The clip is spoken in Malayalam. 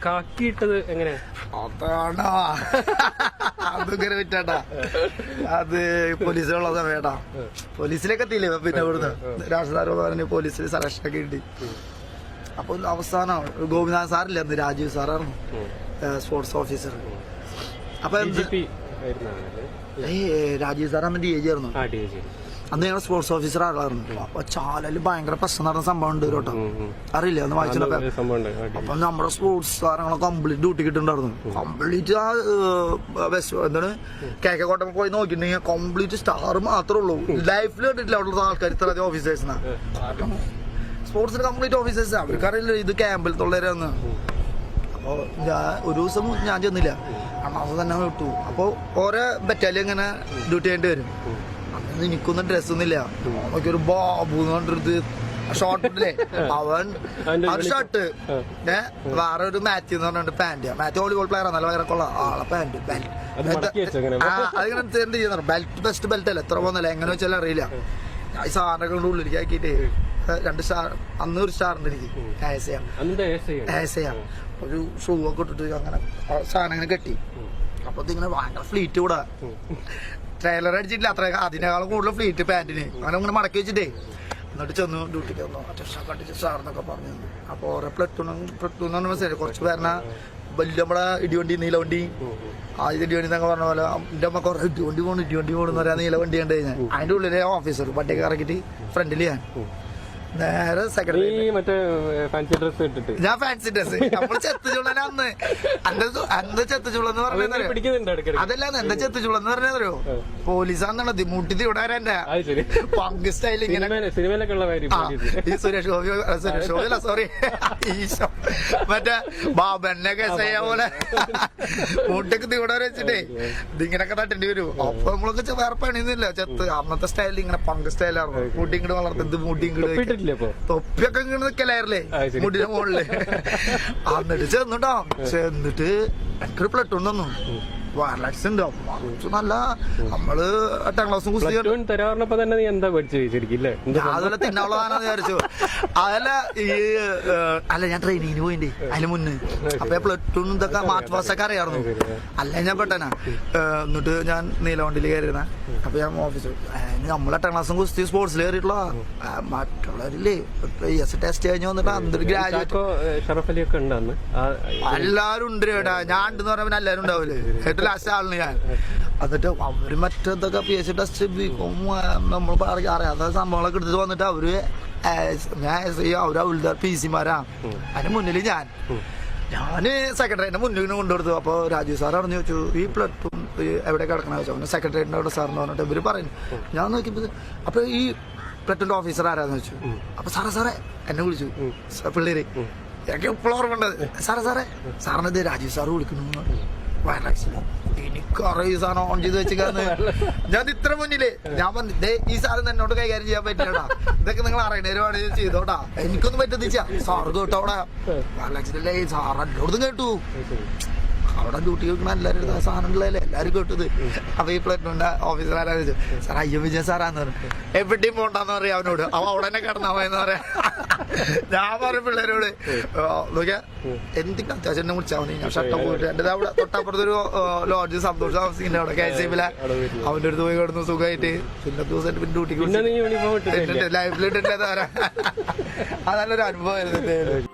കാക്കിയിട്ടത് എങ്ങനെ? അതാണോ അതിങ്ങനെ വിറ്റാട്ടാ. അത് പോലീസിലുള്ള സമയട്ടാ. പോലീസിലേക്ക് എത്തിയില്ലേ പിന്നെ ഇവിടുന്ന് രാഷ്ട്രീയ പറഞ്ഞ് പോലീസിൽ സെലക്ഷൻ ഒക്കെ ഉണ്ട്. അപ്പൊ അവസാനം ഗോപിനാഥ് സാറില്ല, അന്ന് രാജീവ് സാറായിരുന്നു സ്പോർട്സ് ഓഫീസർ. അപ്പൊ രാജീവ് സാർ അന്ന് DIG ആയിരുന്നു. അന്ന് ഞങ്ങൾ സ്പോർട്സ് ഓഫീസർ ആളായിരുന്നു. അപ്പൊ ചാലല് ഭയങ്കര പ്രശ്നം നടന്ന സംഭവം ഉണ്ട് കേട്ടോ, അറിയില്ല ഒന്ന് വായിച്ചപ്പോ. അപ്പൊ നമ്മുടെ സ്പോർട്സ് താരങ്ങളെ കംപ്ലീറ്റ് ഡ്യൂട്ടി കിട്ടുന്നുണ്ടായിരുന്നു. കംപ്ലീറ്റ് ആ എന്താണ് കേക്കോട്ടം പോയി നോക്കിയിട്ടുണ്ടെങ്കിൽ കംപ്ലീറ്റ് സ്റ്റാർ മാത്രമേ ഉള്ളൂ. ലൈഫിൽ കണ്ടിട്ടില്ല അവിടുത്തെ ആൾക്കാർ ഇത്ര ഓഫീസേഴ്സിനാ. സ്പോർട്സിന് കംപ്ലീറ്റ് ഓഫീസേഴ്സ്, അവർക്കറിയില്ല ഇത് ക്യാമ്പിലത്തുള്ളവരാന്ന്. അപ്പൊ ഒരു ദിവസം ഞാൻ ചെന്നില്ല, രണ്ടാമത് തന്നെ വിട്ടു. അപ്പൊ ഓരോ ബറ്റാലിയൻ ഇങ്ങനെ ഡ്യൂട്ടി ചെയ്യേണ്ടി വരും. അന്ന് എനിക്കൊന്നും ഡ്രസ്സൊന്നുമില്ല. നമുക്കൊരു ബാബു എന്ന് പറഞ്ഞിട്ട് ഷോർട്ട് ഇല്ലേ, അവൻ ഷർട്ട് വേറെ ഒരു മാത്യു എന്ന് പറഞ്ഞിട്ട് പാന്റ്. മാത്യു വോളിബോൾ പ്ലെയർ നല്ല വയറൊക്കെയുള്ള ആളെ പാന്റ് ബെൽറ്റ് അതിങ്ങനെ എന്ത് ചെയ്യുന്ന ബെൽറ്റ് ബെസ്റ്റ് ബെൽറ്റ് അല്ല, എത്ര പോകുന്നല്ല എങ്ങനെ വെച്ചാലും അറിയില്ല. ഞാൻ ഈ സാറിനെ കൊണ്ട് ഉള്ളിലേക്ക് ആക്കിയിട്ട് 2 സ്റ്റാർ, അന്ന് ഒരു സ്റ്റാറുണ്ട് എനിക്ക് ഒരു ഷൂ ഒക്കെ ഇട്ടിട്ട് അങ്ങനെ സാധനം ഇങ്ങനെ കെട്ടി. അപ്പൊ ഇതിങ്ങനെ ഭയങ്കര ഫ്ലീറ്റ് കൂടെ ട്രെയിലർ അടിച്ചിട്ടില്ല അത്ര, അതിനേക്കാളും കൂടുതൽ ഫ്ലീറ്റ് പാന്റിന് അങ്ങനെ ഇങ്ങനെ മടക്കി വെച്ചിട്ടേ. എന്നിട്ട് ചെന്നു ഡ്യൂട്ടിക്ക് വന്നു, കണ്ടിച്ച് സാറിനൊക്കെ പറഞ്ഞു. അപ്പൊ ഓരോ പ്ലറ്റൂൺ മനസ്സിലായി കുറച്ച് പേരണ വലിയ നമ്മുടെ ഇടിവണ്ടി നീലവണ്ടി, ആദ്യത്തെ ഇടിവണ്ടി എന്നൊക്കെ പറഞ്ഞ പോലെ എന്റെ അമ്മ കുറെ ഇടിവണ്ടി പോകണമെന്ന് പറയാൻ നീലവണ്ടി കണ്ടു കഴിഞ്ഞാൽ അതിന്റെ ഉള്ളിലെ ഓഫീസർ വണ്ടിയൊക്കെ ഇറക്കിയിട്ട് ഫ്രണ്ടിൽ ഞാൻ നേരെ സെക്രട്ടറി. ഞാൻ ഫാൻസി ഡ്രസ് നമ്മള് ചെത്തുചുള്ളനെ അന്ന് ചെത്തുചുള്ളെന്ന് പറഞ്ഞ അതല്ല, എന്താ ചെത്തുചുള്ളെന്ന് പറഞ്ഞോ പോലീസാന്നുള്ളത് മുട്ടിത്തി വിടാൻ എന്റെ പങ്ക് സ്റ്റൈൽ ഇങ്ങനെ. ഈ സുരേഷ് ഗോപി അല്ല സോറി ഈശോ മറ്റേ ബാബന്നെ കേസയ്യ പോലെ മുട്ടൊക്കെ തിവിടാൻ വെച്ചിട്ടേ ഇതിങ്ങനൊക്കെ തട്ടേണ്ടി വരും. അപ്പൊ നമ്മളൊക്കെ വേറെ പണിയൊന്നുമില്ല, ചെത്ത് അന്നത്തെ സ്റ്റൈലിൽ ഇങ്ങനെ പങ്ക് സ്റ്റൈലായിരുന്നു. മുട്ടി ഇങ്ങോട്ട് വളർത്തുന്നത് മുട്ടി ഇങ്ങോട്ട് തൊപ്പിയൊക്കെ ഇങ്ങനെ നിക്കലായിരുന്നേ മുടിയുടെ മുകളില്. എന്നിട്ട് ചെന്നിട്ട് എനിക്കൊരു പ്ലട്ടൂൺ തന്നു. വയർലക്സ് ഉണ്ട് നല്ല. നമ്മള് 8ാം ക്ലാസ് കുസ്തി തരാറിനപ്പോ തന്നെ നീ എന്താ പഠിച്ചിരിക്കില്ലേ? അതുപോലെ തിന്നാനുള്ളതാണെന്ന് വിചാരിച്ചു. അതല്ല അല്ല ഞാൻ ട്രെയിനിങ്ങിന് പോയിണ്ടേ അതിന് മുന്നേ. അപ്പൊ പ്ലട്ടൂൺ ഇതൊക്കെ മാർച്ച് പാസ്റ്റൊക്കെ അറിയായിരുന്നു. അല്ല ഞാൻ പെട്ടെന്നാ. എന്നിട്ട് ഞാൻ നീലവണ്ടിയിൽ കയറിയിരുന്ന. അപ്പൊ ഞാൻ ഓഫീസ് നമ്മൾ 8ാം ക്ലാസ്സും കുസ്തി സ്പോർട്സിൽ കയറിയിട്ടുള്ള മറ്റുള്ളവരില്ലേ ടെസ്റ്റ് കഴിഞ്ഞ് വന്നിട്ട് അന്തൊരു ഗ്രാജുവേറ്റ് എല്ലാരും ഉണ്ട് കേട്ടാ. ഞാൻ ഉണ്ടെന്ന് പറഞ്ഞ എല്ലാരും ഉണ്ടാവില്ലേ, ഏറ്റവും ലാസ്റ്റ് ആളിന് ഞാൻ. എന്നിട്ട് അവര് മറ്റേതൊക്കെ PSC ടെസ്റ്റ് നമ്മൾ അറിയാത്ത സംഭവങ്ങളൊക്കെ എടുത്തിട്ട് വന്നിട്ട് അവര് അവര് PC-മാരാ. അതിന് മുന്നിൽ ഞാന് സെക്രട്ടറിന്റെ മുന്നിൽ കൊണ്ടുകൊടുത്തു. അപ്പൊ രാജീവ് സാർ അറിഞ്ഞു ചോദിച്ചു ഈ പ്ലട്ടൂൺ എവിടെ കിടക്കണ ചോദിച്ചു. അങ്ങനെ സെക്രട്ടറിന്റെ അവിടെ സാറിന് പറഞ്ഞിട്ട് ഇവര് പറയുന്നു. ഞാൻ നോക്കിയപ്പോ അപ്പൊ ഈ പ്ലട്ടൂൺ ഓഫീസർ ആരാന്ന് വെച്ചു. അപ്പൊ സാറേ എന്നെ വിളിച്ചു പിള്ളേര്. എനിക്ക് ഇപ്പോഴും ഓർമ്മയുണ്ടത്. സാറിനത് രാജീവ് സാറ് വിളിക്കുന്നു. എനിക്കറിയ ഈ സാധനം ഓൺ ചെയ്ത് വെച്ചിക്കാന്ന്. ഞാൻ ഇത്ര മുന്നില് ഞാൻ പറഞ്ഞു ഈ സാധനം എന്നോട് കൈകാര്യം ചെയ്യാൻ പറ്റില്ലടാ, ഇതൊക്കെ നിങ്ങൾ അറിയണേരുവാണ് ചെയ്തോട്ടാ, എനിക്കൊന്നും പറ്റുന്നില്ല. സാറ് കേട്ടോടാ വയർലക്സിലല്ലേ സാർ എന്നോടത്തും കേട്ടു. അവിടെ ഡ്യൂട്ടി വെക്കുന്ന എല്ലാവരും സാധനങ്ങളല്ലേ എല്ലാവരും കേട്ടത്. അപ്പൊ ഈ പ്ലട്ടൂണിന്റെ ഓഫീസർ ആരാ ചോദിച്ചു. സാർ അയ്യോ വിജയൻ സാറാന്ന് പറഞ്ഞു. എവിടെയും പോണ്ടെന്ന് പറയാം അവനോട്. അവ അവിടെ തന്നെ കിടന്നാ പോയെന്ന് പറയാം. ഞാൻ പറയും പിള്ളേരോട് നോക്കിയാ എന്തെങ്കിലും അത്യാവശ്യം എന്നെ വിളിച്ചാൽ മതി, ഞാൻ ഷട്ടം പോയിട്ട് എന്റെ അവിടെ തൊട്ടപ്പുറത്തൊരു ലോഡ്ജ് സന്തോഷ് താമസിക്കുന്ന അവിടെ KCB-ലെ അവന്റെ അടുത്ത് പോയി കിടന്നു സുഖമായിട്ട്. പിന്നെ ദിവസമായിട്ട് പിന്നെ ഡ്യൂട്ടിക്ക് ലൈഫിലിട്ടില്ല. അത് നല്ലൊരു അനുഭവമായിരുന്നു.